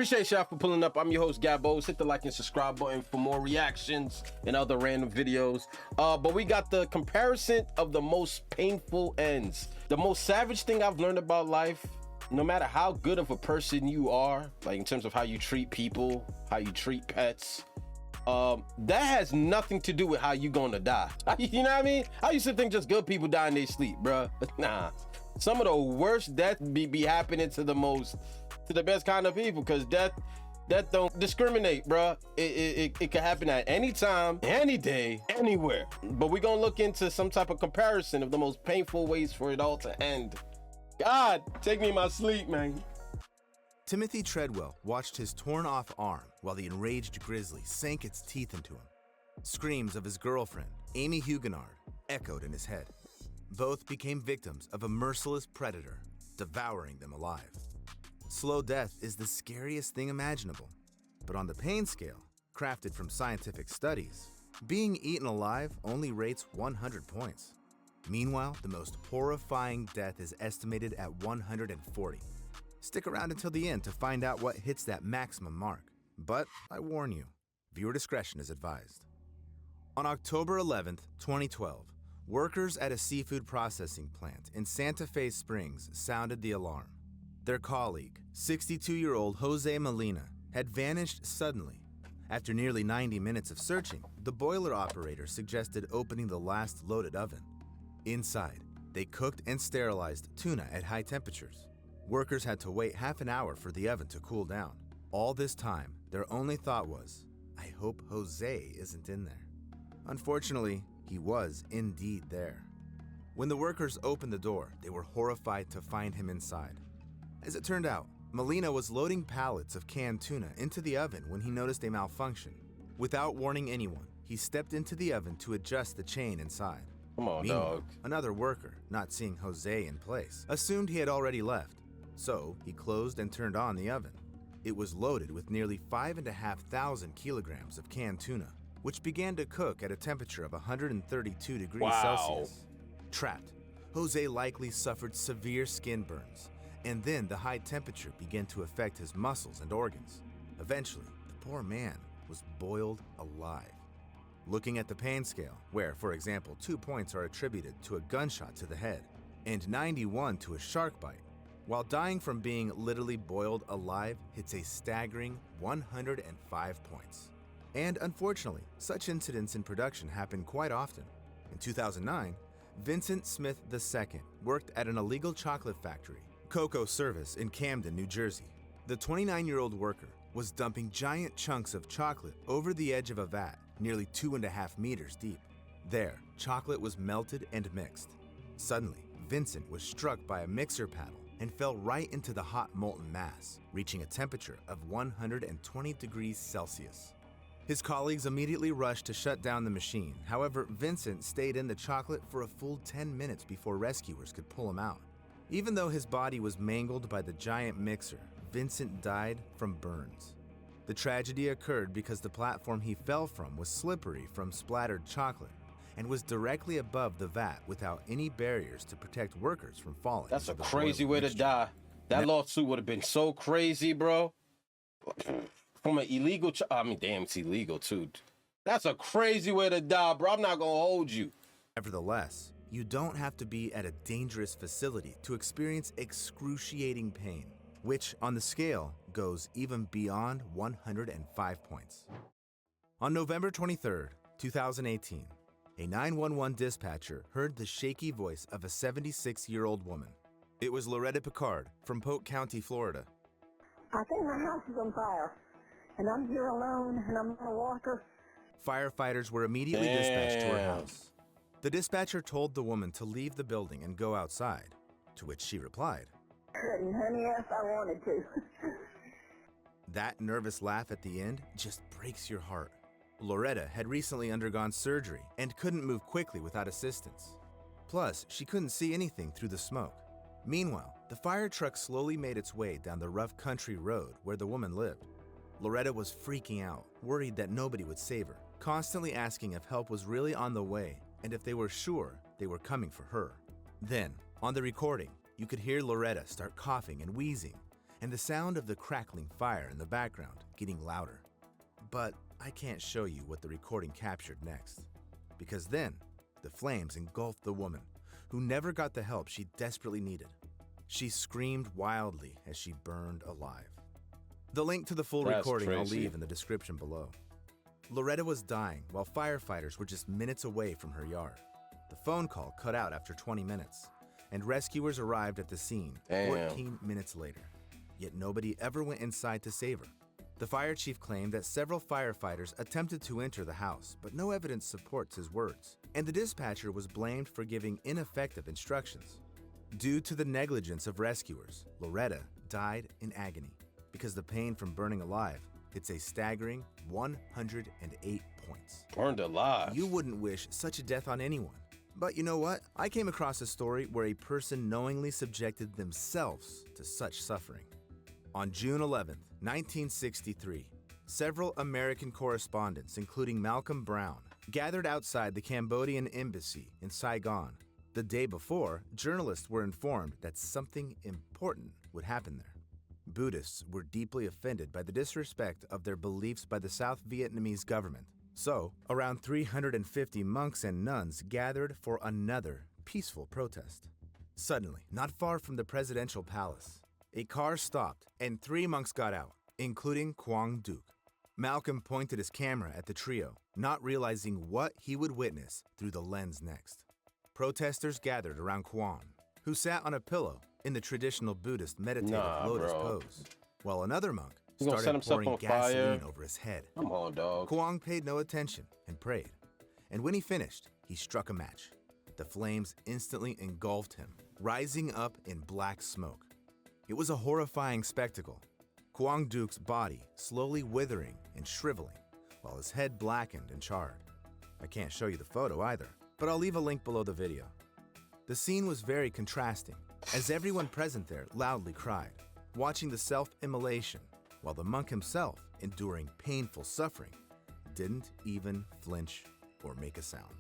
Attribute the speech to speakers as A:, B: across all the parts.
A: Appreciate y'all for pulling up. I'm your host, Gabos. Hit the like and subscribe button for more reactions and other random videos. But we got the comparison of the most painful ends. The most savage thing I've learned about life, no matter how good of a person you are, like in terms of how you treat people, how you treat pets, that has nothing to do with how you gonna die. You know what I mean? I used to think just good people die in their sleep, bruh. Nah. Some of the worst death be happening to the best kind of people, because death don't discriminate, bruh. It can happen at any time, any day, anywhere. But we're gonna look into some type of comparison of the most painful ways for it all to end. God, take me in my sleep, man.
B: Timothy Treadwell watched his torn-off arm while the enraged grizzly sank its teeth into him. Screams of his girlfriend, Amy Huguenard, echoed in his head. Both became victims of a merciless predator, devouring them alive. Slow death is the scariest thing imaginable, but on the pain scale, crafted from scientific studies, being eaten alive only rates 100 points. Meanwhile, the most horrifying death is estimated at 140. Stick around until the end to find out what hits that maximum mark. But I warn you, viewer discretion is advised. On October 11th, 2012, workers at a seafood processing plant in Santa Fe Springs sounded the alarm. Their colleague, 62-year-old Jose Molina, had vanished suddenly. After nearly 90 minutes of searching, the boiler operator suggested opening the last loaded oven. Inside, they cooked and sterilized tuna at high temperatures. Workers had to wait half an hour for the oven to cool down. All this time, their only thought was, I hope Jose isn't in there. Unfortunately, he was indeed there. When the workers opened the door, they were horrified to find him inside. As it turned out, Molina was loading pallets of canned tuna into the oven when he noticed a malfunction. Without warning anyone, he stepped into the oven to adjust the chain inside.
A: Come on,
B: Meanwhile,
A: dog.
B: another worker, not seeing Jose in place, assumed he had already left. So he closed and turned on the oven. It was loaded with nearly 5,500 kilograms of canned tuna, which began to cook at a temperature of 132 degrees Celsius. Trapped, Jose likely suffered severe skin burns, and then the high temperature began to affect his muscles and organs. Eventually, the poor man was boiled alive. Looking at the pain scale, where, for example, 2 points are attributed to a gunshot to the head and 91 to a shark bite, while dying from being literally boiled alive hits a staggering 105 points. And unfortunately, such incidents in production happen quite often. In 2009, Vincent Smith II worked at an illegal chocolate factory, Cocoa Service, in Camden, New Jersey. The 29-year-old worker was dumping giant chunks of chocolate over the edge of a vat, nearly 2.5 meters deep. There, chocolate was melted and mixed. Suddenly, Vincent was struck by a mixer paddle and fell right into the hot molten mass, reaching a temperature of 120 degrees Celsius. His colleagues immediately rushed to shut down the machine. However, Vincent stayed in the chocolate for a full 10 minutes before rescuers could pull him out. Even though his body was mangled by the giant mixer, Vincent died from burns. The tragedy occurred because the platform he fell from was slippery from splattered chocolate and was directly above the vat without any barriers to protect workers from falling.
A: That's a
B: into the
A: crazy way
B: boiling
A: to
B: mixture.
A: die. That lawsuit would have been so crazy, bro. From an illegal, I mean, damn, it's illegal too. That's a crazy way to die, bro. I'm not gonna hold you.
B: Nevertheless, you don't have to be at a dangerous facility to experience excruciating pain, which on the scale goes even beyond 105 points. On November 23rd, 2018, a 911 dispatcher heard the shaky voice of a 76-year-old woman. It was Loretta Picard from Polk County, Florida.
C: I think my house is on fire, and I'm here alone, and I'm on a walker.
B: Firefighters were immediately dispatched to her
A: Damn.
B: house. The dispatcher told the woman to leave the building and go outside, to which she replied.
C: Couldn't, honey, yes, I wanted to.
B: That nervous laugh at the end just breaks your heart. Loretta had recently undergone surgery and couldn't move quickly without assistance. Plus, she couldn't see anything through the smoke. Meanwhile, the fire truck slowly made its way down the rough country road where the woman lived. Loretta was freaking out, worried that nobody would save her, constantly asking if help was really on the way and if they were sure they were coming for her. Then, on the recording, you could hear Loretta start coughing and wheezing, and the sound of the crackling fire in the background getting louder. But I can't show you what the recording captured next, because then the flames engulfed the woman, who never got the help she desperately needed. She screamed wildly as she burned alive. The link to the full
A: That's
B: recording I'll
A: crazy.
B: leave in the description below. Loretta was dying while firefighters were just minutes away from her yard. The phone call cut out after 20 minutes, and rescuers arrived at the scene
A: Damn.
B: 14 minutes later. Yet nobody ever went inside to save her. The fire chief claimed that several firefighters attempted to enter the house, but no evidence supports his words, and the dispatcher was blamed for giving ineffective instructions. Due to the negligence of rescuers, Loretta died in agony because the pain from burning alive hits a staggering 108 points.
A: Burned alive.
B: You wouldn't wish such a death on anyone. But you know what? I came across a story where a person knowingly subjected themselves to such suffering. On June 11, 1963, several American correspondents, including Malcolm Brown, gathered outside the Cambodian embassy in Saigon. The day before, journalists were informed that something important would happen there. Buddhists were deeply offended by the disrespect of their beliefs by the South Vietnamese government. So, around 350 monks and nuns gathered for another peaceful protest. Suddenly, not far from the presidential palace, a car stopped and 3 monks got out, including Quang Duc. Malcolm pointed his camera at the trio, not realizing what he would witness through the lens next. Protesters gathered around Quang, who sat on a pillow in the traditional Buddhist meditative lotus pose, while another monk
A: He's gonna set
B: started
A: himself
B: pouring
A: on
B: gasoline
A: fire.
B: over his head.
A: Come on, dog.
B: Quang paid no attention and prayed. And when he finished, he struck a match. The flames instantly engulfed him, rising up in black smoke. It was a horrifying spectacle. Quang Duc's body slowly withering and shriveling, while his head blackened and charred. I can't show you the photo either, but I'll leave a link below the video. The scene was very contrasting, as everyone present there loudly cried, watching the self-immolation, while the monk himself, enduring painful suffering, didn't even flinch or make a sound.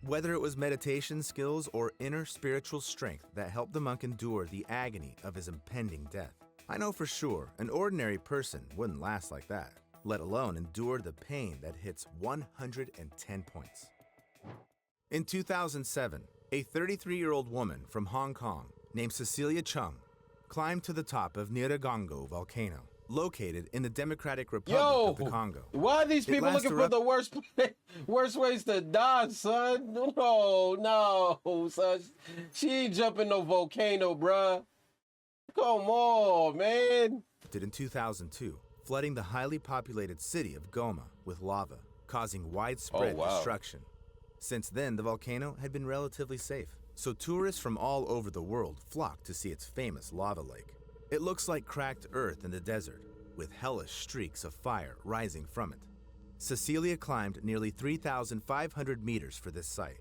B: Whether it was meditation skills or inner spiritual strength that helped the monk endure the agony of his impending death, I know for sure an ordinary person wouldn't last like that, let alone endure the pain that hits 110 points. In 2007, a 33-year-old woman from Hong Kong named Cecilia Chung climbed to the top of Nyiragongo volcano, located in the Democratic Republic of the Congo.
A: Why are these
B: It
A: people looking
B: lasted
A: for the worst ways to die, son? No, son. She ain't jumping no volcano, bruh. Come on, man.
B: Did in 2002, flooding the highly populated city of Goma with lava, causing widespread destruction. Since then, the volcano had been relatively safe, so tourists from all over the world flocked to see its famous lava lake. It looks like cracked earth in the desert, with hellish streaks of fire rising from it. Cecilia climbed nearly 3,500 meters for this site.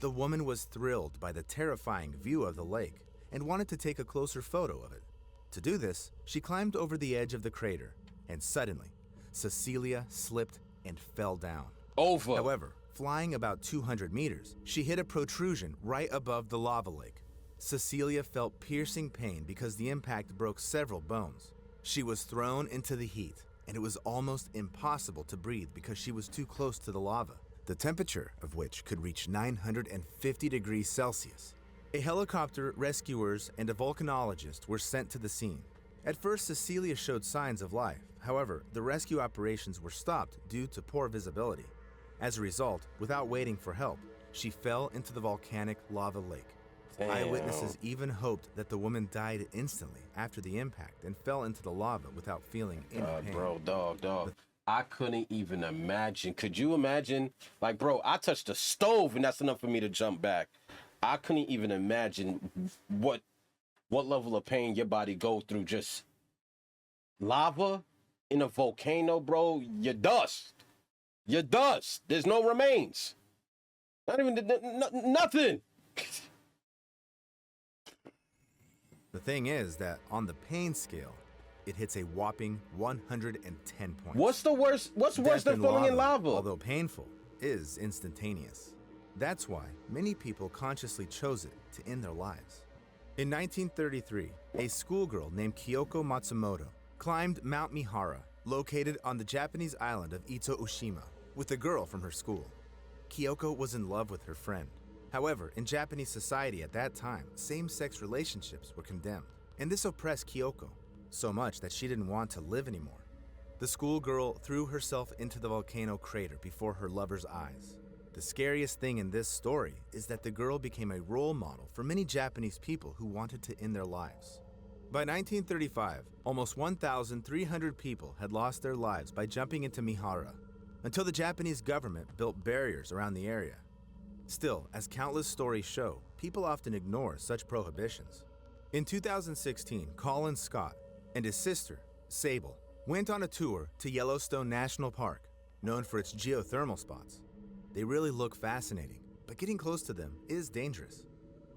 B: The woman was thrilled by the terrifying view of the lake and wanted to take a closer photo of it. To do this, she climbed over the edge of the crater, and suddenly, Cecilia slipped and fell down. However, flying about 200 meters, she hit a protrusion right above the lava lake. Cecilia felt piercing pain because the impact broke several bones. She was thrown into the heat, and it was almost impossible to breathe because she was too close to the lava, the temperature of which could reach 950 degrees Celsius. A helicopter, rescuers, and a volcanologist were sent to the scene. At first, Cecilia showed signs of life. However, the rescue operations were stopped due to poor visibility. As a result, without waiting for help, she fell into the volcanic lava lake.
A: Damn.
B: Eyewitnesses even hoped that the woman died instantly after the impact and fell into the lava without feeling any pain.
A: Bro, dog. I couldn't even imagine. Could you imagine? Like, bro, I touched a stove and that's enough for me to jump back. I couldn't even imagine what level of pain your body go through. Just lava in a volcano, bro. You're dust. You're dust. There's no remains. Not even nothing.
B: The thing is that on the pain scale, it hits a whopping 110 points.
A: What's worse
B: Death
A: than falling in lava?
B: Although painful, is instantaneous. That's why many people consciously chose it to end their lives. In 1933, a schoolgirl named Kyoko Matsumoto climbed Mount Mihara, located on the Japanese island of Ito Ushima, with a girl from her school. Kyoko was in love with her friend. However, in Japanese society at that time, same-sex relationships were condemned, and this oppressed Kyoko so much that she didn't want to live anymore. The schoolgirl threw herself into the volcano crater before her lover's eyes. The scariest thing in this story is that the girl became a role model for many Japanese people who wanted to end their lives. By 1935, almost 1,300 people had lost their lives by jumping into Mihara, until the Japanese government built barriers around the area. Still, as countless stories show, people often ignore such prohibitions. In 2016, Colin Scott and his sister, Sable, went on a tour to Yellowstone National Park, known for its geothermal spots. They really look fascinating, but getting close to them is dangerous.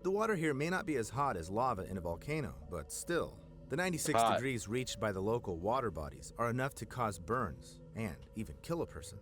B: The water here may not be as hot as lava in a volcano, but still, the 96
A: Hot.
B: degrees reached by the local water bodies are enough to cause burns and even kill a person.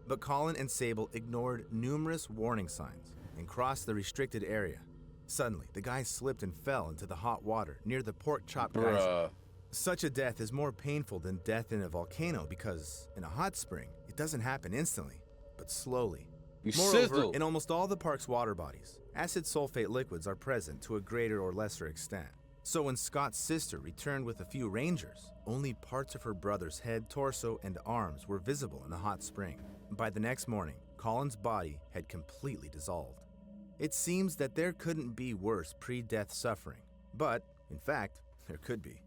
B: But Colin and Sable ignored numerous warning signs and crossed the restricted area. Suddenly, the guy slipped and fell into the hot water near the Pork Chop Geyser.
A: Bruh.
B: Such a death is more painful than death in a volcano because in a hot spring, it doesn't happen instantly, but slowly.
A: You
B: Moreover,
A: sizzle.
B: in almost all the park's water bodies, acid sulfate liquids are present to a greater or lesser extent. So when Scott's sister returned with a few rangers, only parts of her brother's head, torso, and arms were visible in the hot spring. By the next morning, Colin's body had completely dissolved. It seems that there couldn't be worse pre-death suffering, but, in fact, there could be.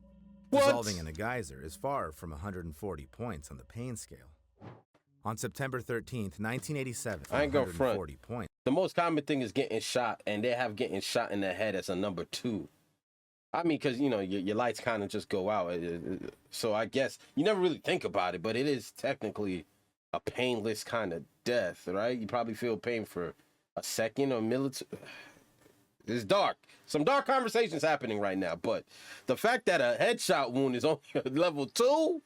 A: What?
B: Dissolving in a geyser is far from 140 points on the pain scale. On September 13th, 1987,
A: I ain't gonna front.
B: 140 points.
A: The most common thing is getting shot, and they have getting shot in the head as a number 2. I mean, because, you know, your lights kind of just go out. So I guess you never really think about it, but it is technically a painless kind of death, right? You probably feel pain for a second or military. It's dark. Some dark conversations happening right now, but the fact that a headshot wound is only a level 2,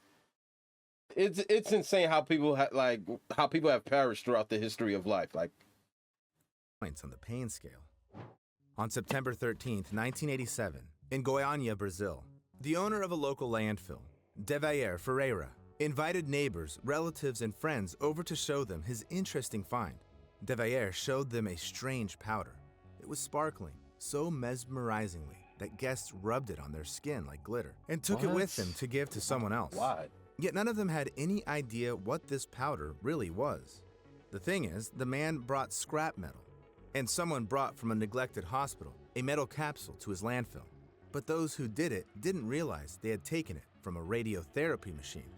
A: it's insane how people have perished throughout the history of life. Like,
B: Points on the pain scale. On September 13th, 1987, in Goiânia, Brazil, the owner of a local landfill, Devair Ferreira, invited neighbors, relatives, and friends over to show them his interesting find. Devair showed them a strange powder. It was sparkling so mesmerizingly that guests rubbed it on their skin like glitter and took it
A: What?
B: with them to give to someone else.
A: why?
B: Yet none of them had any idea what this powder really was. The thing is, the man brought scrap metal, and someone brought from a neglected hospital a metal capsule to his landfill. But those who did it didn't realize they had taken it from a radiotherapy machine.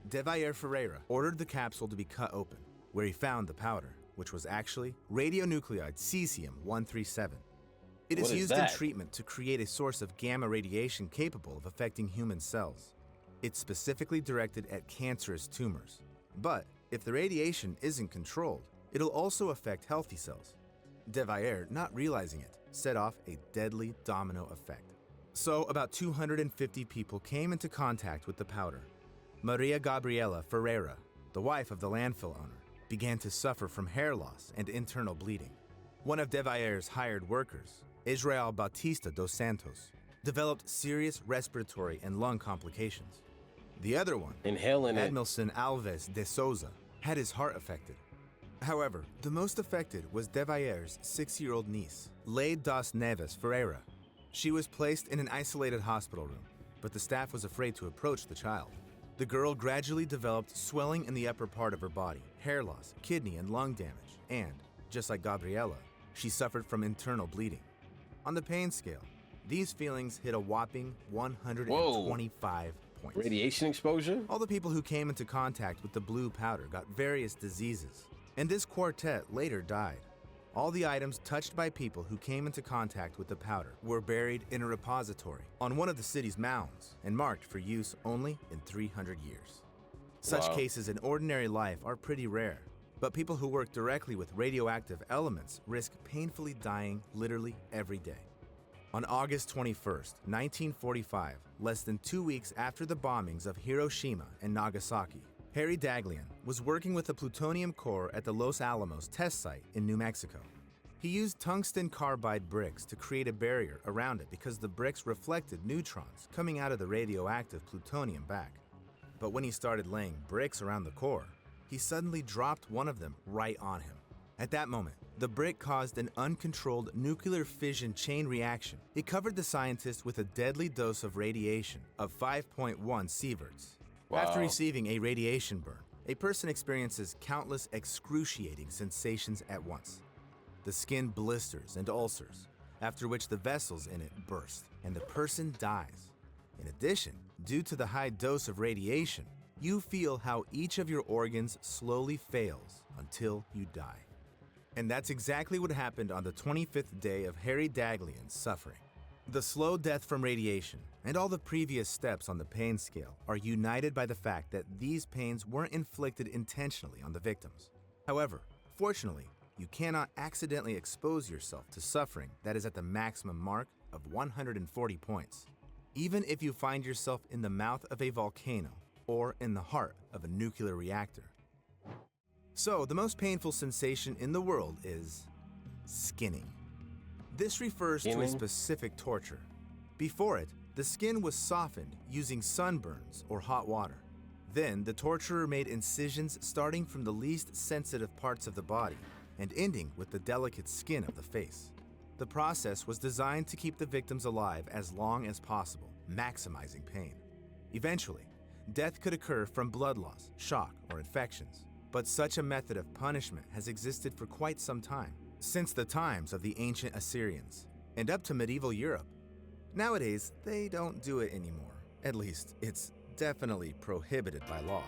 B: Devair Ferreira ordered the capsule to be cut open, where he found the powder, which was actually radionuclide cesium-137. It is
A: What is
B: used in
A: that?
B: treatment to create a source of gamma radiation capable of affecting human cells. It's specifically directed at cancerous tumors. But if the radiation isn't controlled, it'll also affect healthy cells. Devair, not realizing it, set off a deadly domino effect. So about 250 people came into contact with the powder. Maria Gabriela Ferreira, the wife of the landfill owner, began to suffer from hair loss and internal bleeding. One of Devair's hired workers, Israel Bautista dos Santos, developed serious respiratory and lung complications. The other one,
A: Inhaling it.
B: Edmilson Alves de Souza, had his heart affected. However, the most affected was Devair's 6-year-old niece, Leide das Neves Ferreira. She was placed in an isolated hospital room, but the staff was afraid to approach the child. The girl gradually developed swelling in the upper part of her body, hair loss, kidney and lung damage, and, just like Gabriela, she suffered from internal bleeding. On the pain scale, these feelings hit a whopping 125 points.
A: Radiation exposure?
B: All the people who came into contact with the blue powder got various diseases, and this quartet later died. All the items touched by people who came into contact with the powder were buried in a repository on one of the city's mounds and marked for use only in 300 years. Such
A: Wow.
B: cases in ordinary life are pretty rare, but people who work directly with radioactive elements risk painfully dying literally every day. On August 21st, 1945, less than 2 weeks after the bombings of Hiroshima and Nagasaki, Harry Daghlian was working with the plutonium core at the Los Alamos test site in New Mexico. He used tungsten carbide bricks to create a barrier around it because the bricks reflected neutrons coming out of the radioactive plutonium back. But when he started laying bricks around the core, he suddenly dropped one of them right on him. At that moment, the brick caused an uncontrolled nuclear fission chain reaction. It covered the scientist with a deadly dose of radiation of 5.1 sieverts.
A: Wow.
B: After receiving a radiation burn, a person experiences countless excruciating sensations at once. The skin blisters and ulcers, after which the vessels in it burst, and the person dies. In addition, due to the high dose of radiation, you feel how each of your organs slowly fails until you die. And that's exactly what happened on the 25th day of Harry Daghlian's suffering. The slow death from radiation and all the previous steps on the pain scale are united by the fact that these pains weren't inflicted intentionally on the victims. However, fortunately, you cannot accidentally expose yourself to suffering that is at the maximum mark of 140 points, even if you find yourself in the mouth of a volcano or in the heart of a nuclear reactor. So, the most painful sensation in the world is skinning. This refers to a specific torture. Before it, the skin was softened using sunburns or hot water. Then, the torturer made incisions starting from the least sensitive parts of the body and ending with the delicate skin of the face. The process was designed to keep the victims alive as long as possible, maximizing pain. Eventually, death could occur from blood loss, shock, or infections. But such a method of punishment has existed for quite some time, since the times of the ancient Assyrians, and up to medieval Europe. Nowadays, they don't do it anymore. At least, it's definitely prohibited by law.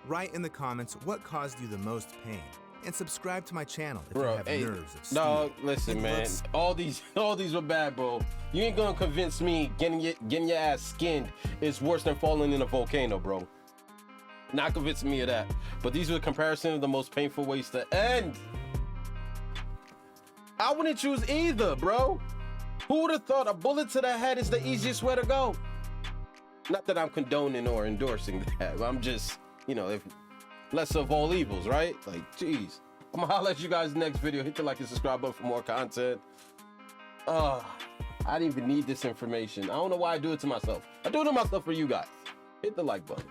B: Write in the comments what caused you the most pain, and subscribe to my channel if you have nerves of steel.
A: No, listen, man. All these were bad, bro. You ain't gonna convince me getting your ass skinned is worse than falling in a volcano, bro. Not convincing me of that. But these were a comparison of the most painful ways to end. I wouldn't choose either, bro. Who would have thought a bullet to the head is the easiest way to go? Not that I'm condoning or endorsing that. But I'm just, if less of all evils, right? Like, geez. I'm gonna holler at you guys next video. Hit the like and subscribe button for more content. I didn't even need this information. I don't know why I do it to myself. I do it to myself for you guys. Hit the like button.